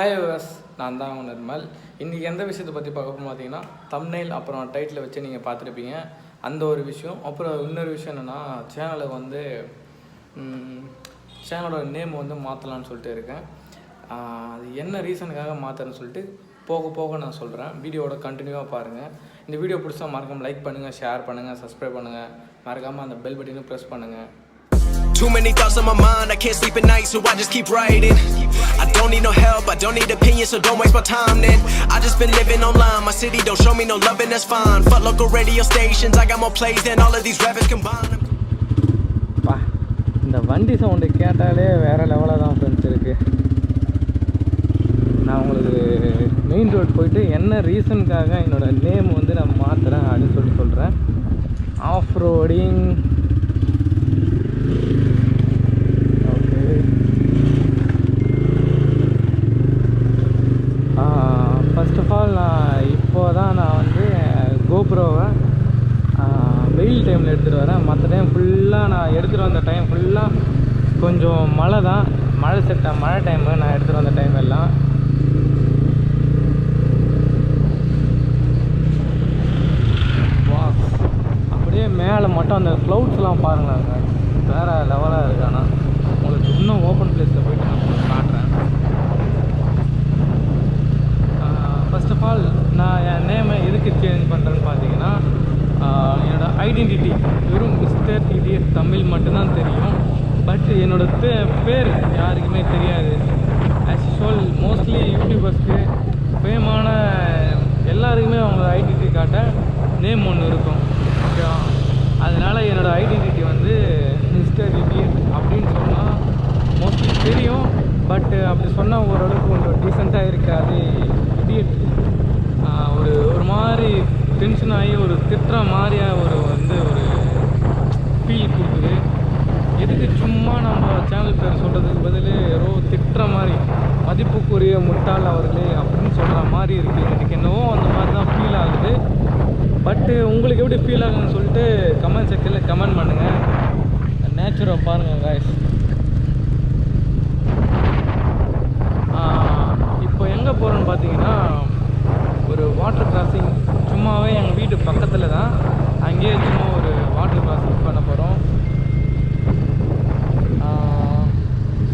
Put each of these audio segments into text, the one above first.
Hi viewers, நான் தான் உங்கள் நிர்மல். இன்றைக்கி எந்த விஷயத்தை பற்றி பார்க்க பார்த்தீங்கன்னா, தம்ப்நெயில் அப்புறம் டைட்டில் வச்சு நீங்கள் பார்த்துருப்பீங்க. அந்த ஒரு விஷயம். அப்புறம் இன்னொரு விஷயம் என்னென்னா, சேனலோட நேம் வந்து மாற்றலான்னு சொல்லிட்டு இருக்கேன். அது என்ன ரீசனுக்காக மாற்றுறேன்னு சொல்லிட்டு போக போக நான் சொல்கிறேன். வீடியோவோட கண்டினியூவாக பாருங்கள். இந்த வீடியோ பிடிச்சா மறக்காமல் லைக் பண்ணுங்கள், ஷேர் பண்ணுங்கள், சப்ஸ்கிரைப் பண்ணுங்கள். மறக்காமல் அந்த பெல் பட்டனையும் ப்ரெஸ் பண்ணுங்கள். Too many thoughts on my mind, I can't sleep at night, so I just keep writing. I don't need no help, I don't need opinions, so don't waste my time then. I just been living online, my city don't show me no love and that's fine. Fuck local radio stations, I got more plays than all of these rappers combined. இந்த வண்டி sound கேட்டாலே வேறு லெவலாக தான் friends இருக்குது. நான் உங்களுக்கு main road போயிட்டு என்ன ரீசனுக்காக என்னோடய நேம் வந்து நான் மாற்றுறேன் அப்படின்னு சொல்கிறேன். Off roading. First of all நான் வந்து கோப்ரோவை வெயில் டைமில் எடுத்துகிட்டு வரேன். மற்ற டைம் ஃபுல்லாக நான் எடுத்துகிட்டு வந்த டைம் ஃபுல்லாக கொஞ்சம் மழை தான், மழை டைமு நான் எடுத்துகிட்டு வந்த டைம் எல்லாம். அப்படியே மேலே மட்டும் அந்த க்ளவுட்ஸ்லாம் பாருங்களாங்க, வேறு லெவலாக இருக்கு. ஆனால் உங்களுக்கு இன்னும் ஓப்பன் பிளேஸில் போய்ட்டு நான் உங்களுக்கு காட்டுறேன். ஃபர்ஸ்ட் ஆஃப் ஆல் நான் என் நேமை எதுக்கு சேஞ்ச் பண்ணுறேன்னு பார்த்தீங்கன்னா, என்னோடய ஐடென்டிட்டி வெறும் மிஸ்டர் இடியட் தமிழ் மட்டும்தான் தெரியும். பட் என்னோடய பேர் யாருக்குமே தெரியாது. ஆஸ் யூஷுவல் மோஸ்ட்லி யூடியூபர்ஸ்க்கு ஃபேமான எல்லாருக்குமே அவங்களோட ஐடென்டிட்டி காட்ட நேம் ஒன்று இருக்கும். ஓகேவா? அதனால் என்னோடய ஐடென்டிட்டி வந்து மிஸ்டர் இடியட் அப்படின்னு சொன்னால் மோஸ்ட்லி தெரியும். பட் அப்படி சொன்னால் ஓரளவுக்கு கொஞ்சம் டீசெண்டாக இருக்காது. இடியட் ஒரு மாதிரி டென்ஷன் ஆகி ஒரு திட்டுற மாதிரியாக ஒரு ஃபீல் கொடுக்குது. எதுக்கு சும்மா நம்ம சேனல் பேர் சொல்கிறதுக்கு பதில் ஏதோ திட்டுற மாதிரி, மதிப்புக்குரிய முட்டாள் அவர்களே அப்படின்னு சொல்கிற மாதிரி இருக்குது. எனக்கு என்னவோ அந்த மாதிரி தான் ஃபீல் ஆகுது. பட்டு உங்களுக்கு எப்படி ஃபீல் ஆகுதுன்னு சொல்லிட்டு கமெண்ட் செக்ஷனில் கமெண்ட் பண்ணுங்கள். நேச்சுராக பாருங்கள் காய்ஸ். இப்போ எங்கே போகிறோன்னு பார்த்தீங்கன்னா, ஒரு வாட்டர் கிராசிங். சும்மாவே எங்கள் வீட்டு பக்கத்தில் தான், அங்கேயே சும்மா ஒரு வாட்டர் கிராசிங் பண்ண போகிறோம்.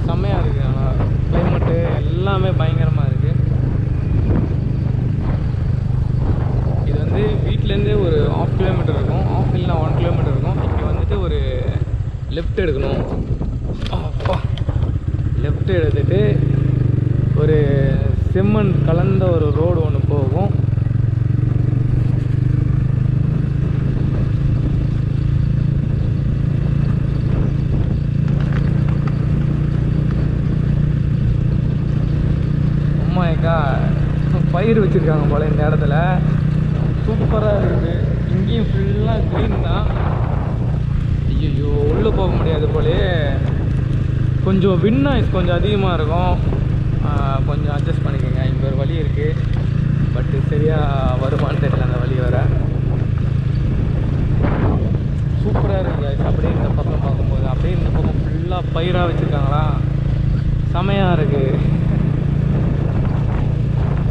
செம்மையாக இருக்குது. ஆனால் கிளைமேட்டு எல்லாமே பயங்கரமாக இருக்குது. இது வந்து வீட்டிலேருந்தே ஒரு 1/2 கிலோமீட்டர் இருக்கும், இல்லைனா 1 கிலோமீட்டர் இருக்கும். இங்கே வந்துட்டு ஒரு லெஃப்ட் எடுக்கணும். லெஃப்ட் எடுத்துகிட்டு ஒரு செம்மண் கலந்த ஒரு ரோடு ஒன்று போகும். அம்மாக்கா பயிர் வச்சுருக்காங்க போல் இந்த இடத்துல. சூப்பராக இருக்குது. இங்கேயும் ஃபுல்லாக க்ரீன் தான். ஐயோ, உள்ளே போக முடியாது போலே. கொஞ்சம் விண்ட் நாய்ஸ் கொஞ்சம் அதிகமாக இருக்கும். கொஞ்சம் அட்ஜஸ்ட் பண்ணிக்கோங்க. இங்கே ஒரு வழி இருக்குது, பட்டு சரியாக வருமானு தெரியல அந்த வழி வர. சூப்பராக இருக்குது. அப்படியே இந்த பக்கம் பார்க்கும்போது அப்படியே இந்த பக்கம் ஃபுல்லாக பயிராக வச்சுருக்காங்களா, செமையாக இருக்குது.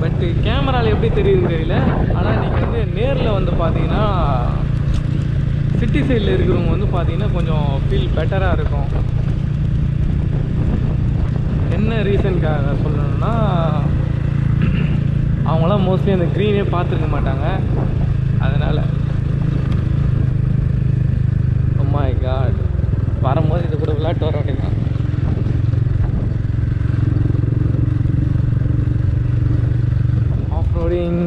பட்டு கேமராவில் எப்படி தெரியுதுன்னு தெரியல. ஆனால் நீங்கள் வந்து நேரில் வந்து பார்த்தீங்கன்னா, சிட்டி சைடில் இருக்கிறவங்க வந்து பார்த்தீங்கன்னா கொஞ்சம் ஃபீல் பெட்டராக இருக்கும். என்ன ரீசனுக்காக சொல்லணும்னா, அவங்களாம் மோஸ்ட்லி அந்த க்ரீனே பார்த்துருக்க மாட்டாங்க. அதனால் oh my god, வரும்போது இது கூட விளையாட்டு வர வேண்டியதான். ஆஃப் ரோடிங்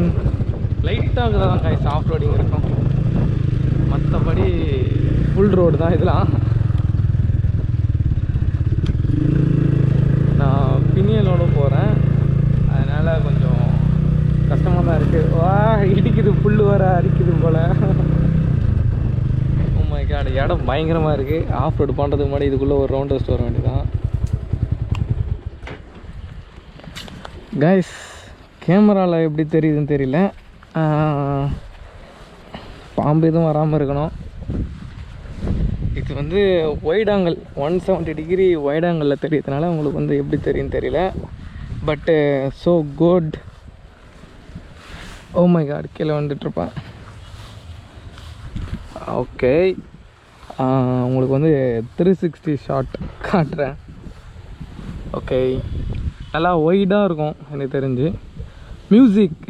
லைட்டாக தான் காய்ஸ் ஆஃப் ரோடிங் இருக்கும். மற்றபடி ஃபுல் ரோடு தான் இதெல்லாம். நான் பினியலோடு போகிறேன், அதனால் கொஞ்சம் கஷ்டமாக தான் இருக்குது. இடிக்குது, புல் வர அடிக்குது போல். oh my god, இடம் பயங்கரமாக இருக்குது. ஆஃப் ரோடு பண்ணுறதுக்கு முன்னாடி இதுக்குள்ளே ஒரு ரவுண்ட் டெஸ்ட் வர வேண்டியதான். கைஸ், கேமராவில் எப்படி தெரியுதுன்னு தெரியல. பாம்பு எதுவும் வராமல் இருக்கணும். இது வந்து வைட் ஆங்கிள் 170 டிகிரி வைட் ஆங்கிளில் தெரியறதுனால உங்களுக்கு வந்து எப்படி தெரியும்னு தெரியல. But so good. Oh my god, கீழே வந்துட்டுருப்பேன். ஓகே, உங்களுக்கு வந்து 360 ஷாட் காட்டுறேன். ஓகே, நல்லா ஒய்டாக இருக்கும் எனக்கு தெரிஞ்சு. Music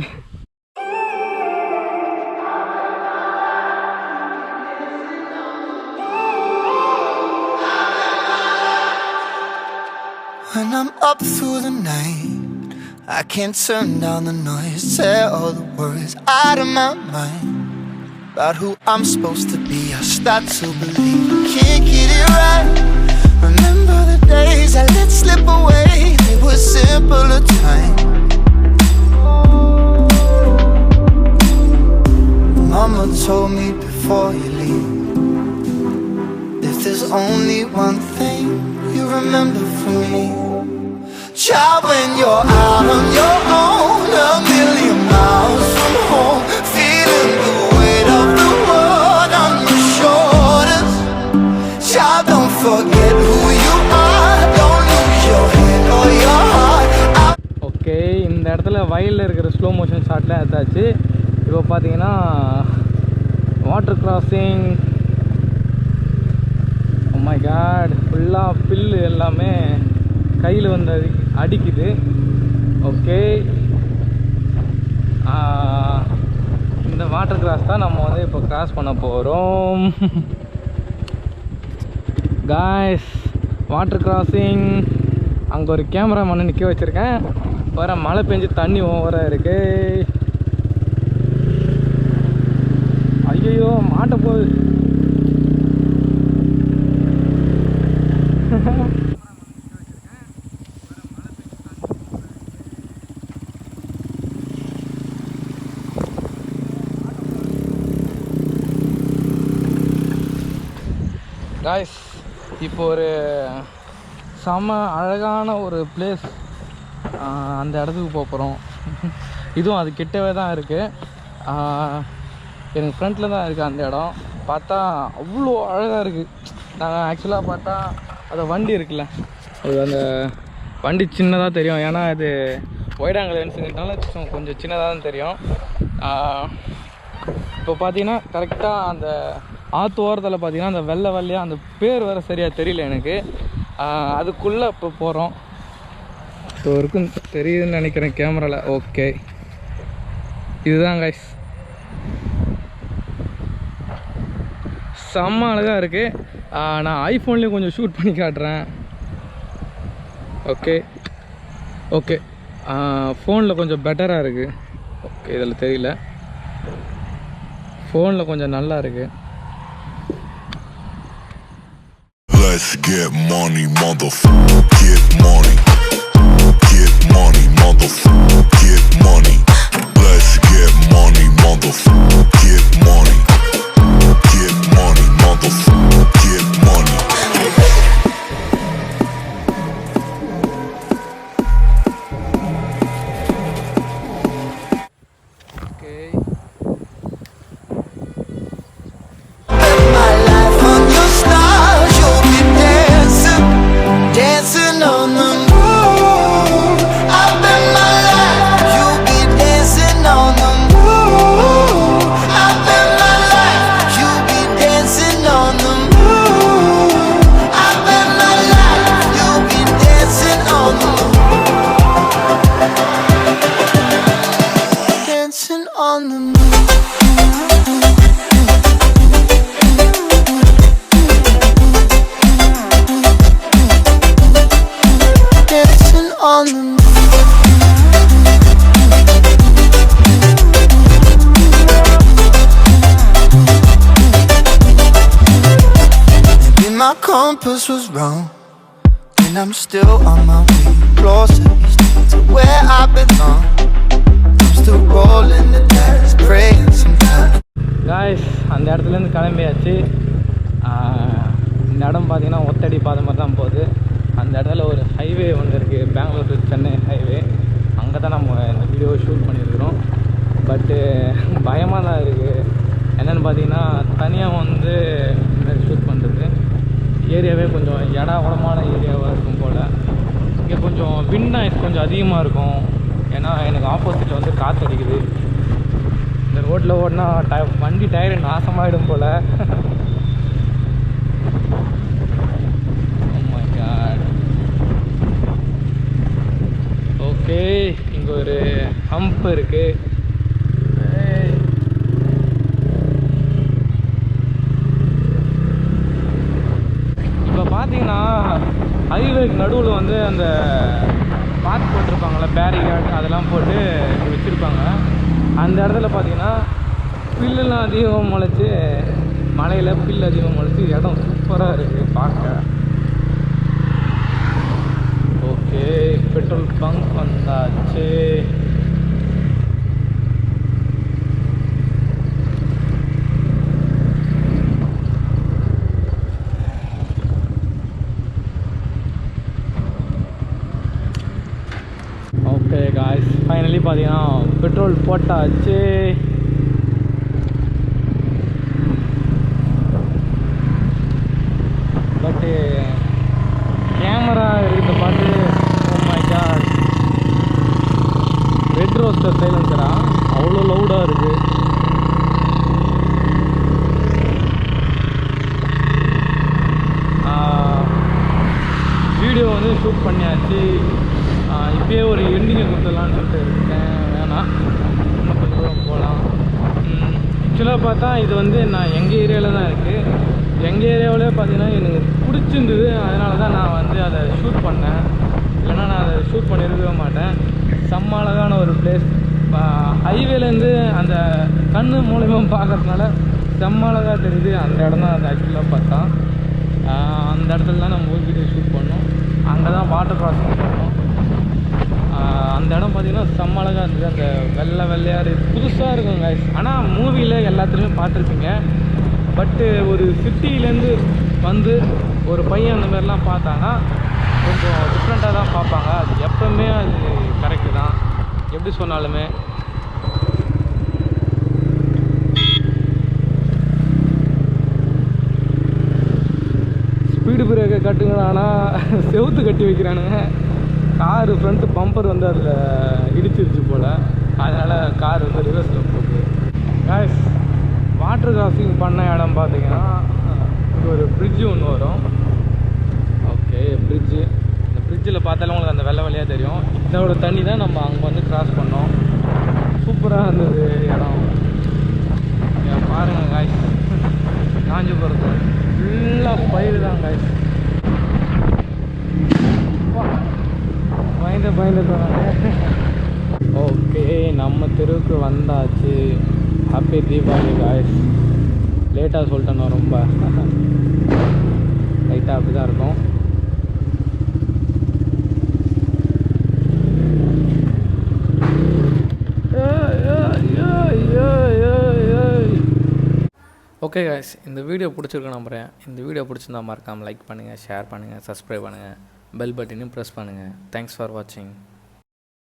When I'm up through the night, I can't turn down the noise. Tear all the worries out of my mind about who I'm supposed to be. I start to believe I can't get it right. Remember the days I let slip away. They were simpler times. Mama told me before you leave, if there's only one thing you remember from me, child, when you're out on your own, a million miles from home, feeling the weight of the world on your shoulders, child, don't forget who you are, don't lose your head or your heart. Okay, இந்த இடத்துல வயலில் இருக்கிற slow motion ஷாட்டில் எடுத்தாச்சு. இப்போ பார்த்தீங்கன்னா water crossing. Oh my god, ஃபுல்லாக பில்லு எல்லாமே கையில் வந்து அடிக்குது. ஓகே, இந்த வாட்டர் கிராஸ் தான் நம்ம வந்து இப்போ கிராஸ் பண்ண போகிறோம். Guys, water crossing. அங்கே ஒரு கேமராமேனை நிற்க வச்சுருக்கேன். வர மழை பெஞ்சு தண்ணி ஓவராக இருக்கு. ஐயோ, மாட்ட போகுது. காய்ஸ், இப்போ ஒரு செம அழகான ஒரு பிளேஸ், அந்த இடத்துக்கு போகிறோம். இதுவும் அது கிட்டவே தான் இருக்குது. எனக்கு ஃப்ரண்ட்டில் தான் இருக்குது அந்த இடம். பார்த்தா அவ்வளோ அழகாக இருக்குது. நாங்கள் ஆக்சுவலாக பார்த்தா அந்த வண்டி இருக்குல்ல, அது அந்த வண்டி சின்னதாக தெரியும். ஏன்னா அது ஒயிட் ஆங்கிள் லென்ஸுங்கிறதுனால கொஞ்சம் சின்னதாக தான் தெரியும். இப்போ பார்த்தீங்கன்னா கரெக்டாக அந்த ஆற்று ஓரத்தில் பார்த்தீங்கன்னா அந்த வெள்ளை வெள்ளையாக அந்த பேர் வேறு சரியாக தெரியல எனக்கு. அதுக்குள்ளே இப்போ போகிறோம். ஸோ இருக்கும் தெரியுதுன்னு நினைக்கிறேன் கேமராவில். ஓகே, இதுதான் கைஸ், செம்ம அழகாக இருக்குது. நான் ஐஃபோன்லேயும் கொஞ்சம் ஷூட் பண்ணி காட்டுறேன். ஓகே ஓகே, ஃபோனில் கொஞ்சம் பெட்டராக இருக்குது. ஓகே, இதில் தெரியல, ஃபோனில் கொஞ்சம் நல்லா இருக்குது. Let's get money, motherfucker, get money. Get money, motherfucker, get money. Let's get money, motherfucker, get money. Get money, motherfucker, get money. Okay. My life on your stars, you'll be dancing, dancing on the moon. I bet my life, you'll be dancing on the moon. I bet my life, you'll be dancing on the moon. I bet my life, you'll be dancing on the moon. Dancing on the moon. Dancing on the moon. Maybe my compass was wrong, and I'm still on my way closer to where I belong. I'm still rolling the dice, praying sometimes. Guys, அந்த இடத்துலேருந்து கிளம்பியாச்சு. இந்த இடம் பார்த்தீங்கன்னா ஒத்தடி பாதை மாதிரி தான் போகுது. அந்த இடத்துல ஒரு ஹைவே ஒன்று இருக்குது, பெங்களூர் டு சென்னை ஹைவே. அங்கே தான் நம்ம இந்த வீடியோ ஷூட் பண்ணியிருக்கிறோம். பட்டு பயமாக தான் இருக்குது. என்னென்னு பார்த்தீங்கன்னா தனியாக வந்து இந்த மாதிரி ஷூட் பண்ணுறது, ஏரியாவே கொஞ்சம் இடமான ஏரியாவாக இருக்கும் போல். இங்கே கொஞ்சம் விண்ட் நாய்ஸ் கொஞ்சம் அதிகமாக இருக்கும். ஏன்னா எனக்கு ஆப்போசிட்டில் வந்து காற்று அடிக்குது. இந்த ரோட்டில் ஓடினா வண்டி டயரு நாசமாகிடும் போல். ஓகே, இங்கே ஒரு ஹம்ப் இருக்குது. இப்போ பார்த்தீங்கன்னா ஹைவேக்கு நடுவில் வந்து அந்த பார்க் போட்டிருப்பாங்களே, பேரிகார்டு அதெல்லாம் போட்டு வச்சுருப்பாங்க. அந்த இடத்துல பார்த்தீங்கன்னா புல்லெல்லாம் அதிகமாக முளைச்சி, மலையில் புல் அதிகமாக முளைச்சி இடம் சூப்பராக இருக்குது பார்க்க. ஓகே, பெட்ரோல் பங்க் வந்தாச்சு. ஓகே காய்ஸ், ஃபைனலி பார்த்தீங்கன்னா பெட்ரோல் போட்டாச்சு. பட்டு கேமரா இருக்கிறத பார்த்து oh my God, red rooster சைலன்சரா அவ்வளோ லவுடாக இருக்குது. வீடியோ வந்து ஷூட் பண்ணியாச்சு. இப்போயே ஒரு எண்டிங்கை கொடுத்துடலான்னு சொல்லிட்டு இருக்கேன். வேணாம், இன்னும் கொஞ்சம் தூரம் போகலாம். ஆக்சுவலாக பார்த்தா இது வந்து நான் எங்கள் ஏரியாவில் தான் இருக்குது. எங்கள் ஏரியாவிலே பார்த்தீங்கன்னா எனக்கு பிடிச்சிருந்தது, அதனால தான் நான் வந்து அதை ஷூட் பண்ணேன். இல்லைன்னா நான் அதை ஷூட் பண்ணியிருக்கவே மாட்டேன். செம்ம அழகான ஒரு பிளேஸ். ஹைவேலேருந்து அந்த கண் மூலயமா பார்க்கறதுனால செம்ம அழகாக தெரியுது. அந்த இடம் தான் அது ஆக்சுவலாக பார்த்தா. அந்த இடத்துல தான் நம்ம வீடியோ ஷூட் பண்ணோம். அங்கே தான் வாட்டர் கிராசிங் பண்ணோம். அந்த இடம் பார்த்திங்கன்னா செம்ம அழகாக இருந்தது. அந்த வெள்ளை வெள்ளையாறு புதுசாக இருக்கும் கைஸ். ஆனால் மூவியில் எல்லாத்துலேயுமே பார்த்துருப்பீங்க. பட்டு ஒரு சிட்டியிலேருந்து வந்து ஒரு பையன் அந்த மாதிரிலாம் பார்த்தாங்கன்னா கொஞ்சம் டிஃப்ரெண்ட்டாக தான் பார்ப்பாங்க. அது எப்போவுமே அது கரெக்டு தான், எப்படி சொன்னாலுமே. ஸ்பீடு பிரேக்கை கட்டுங்கடானா செவுத்து கட்டி வைக்கிறானுங்க. காரு ஃப்ரண்ட்டு பம்பர் வந்து அதில் இடிச்சிருச்சு போல், அதனால் கார் வந்து ரிவர்ஸில் போகுது. காய்ஸ், வாட்டர் கிராசிங் பண்ண இடம் பார்த்தீங்கன்னா இங்கே ஒரு பிரிட்ஜு ஒன்று வரும். Okay, bridge. இந்த பிரிட்ஜில் பார்த்தாலும் உங்களுக்கு அந்த வெள்ளை வெள்ளையாக தெரியும். இதோட தண்ணி தான் நம்ம அங்கே வந்து கிராஸ் பண்ணோம். சூப்பராக இருந்தது இடம். பாருங்கள் காய்ஸ், காஞ்சிபுரத்து ஃபுல்லாக பயிர் தான் காய்ஸ். பயந்து போனாங்க. ஓகே, நம்ம தெருவுக்கு வந்தாச்சு. Happy Deepavali guys. லேட்டாக சொல்லிட்டேன்னா ரொம்ப லைட்டாக அப்படி தான் இருக்கும். ஓகே காய்ஸ், இந்த வீடியோ பிடிச்சிருக்கு நம்புகிறேன். இந்த வீடியோ பிடிச்சிருந்தா மறக்காமல் லைக் பண்ணுங்கள், ஷேர் பண்ணுங்கள், சப்ஸ்கிரைப் பண்ணுங்கள், பெல் பட்டனையும் ப்ரெஸ் பண்ணுங்கள். தேங்க்ஸ் ஃபார் வாட்சிங்.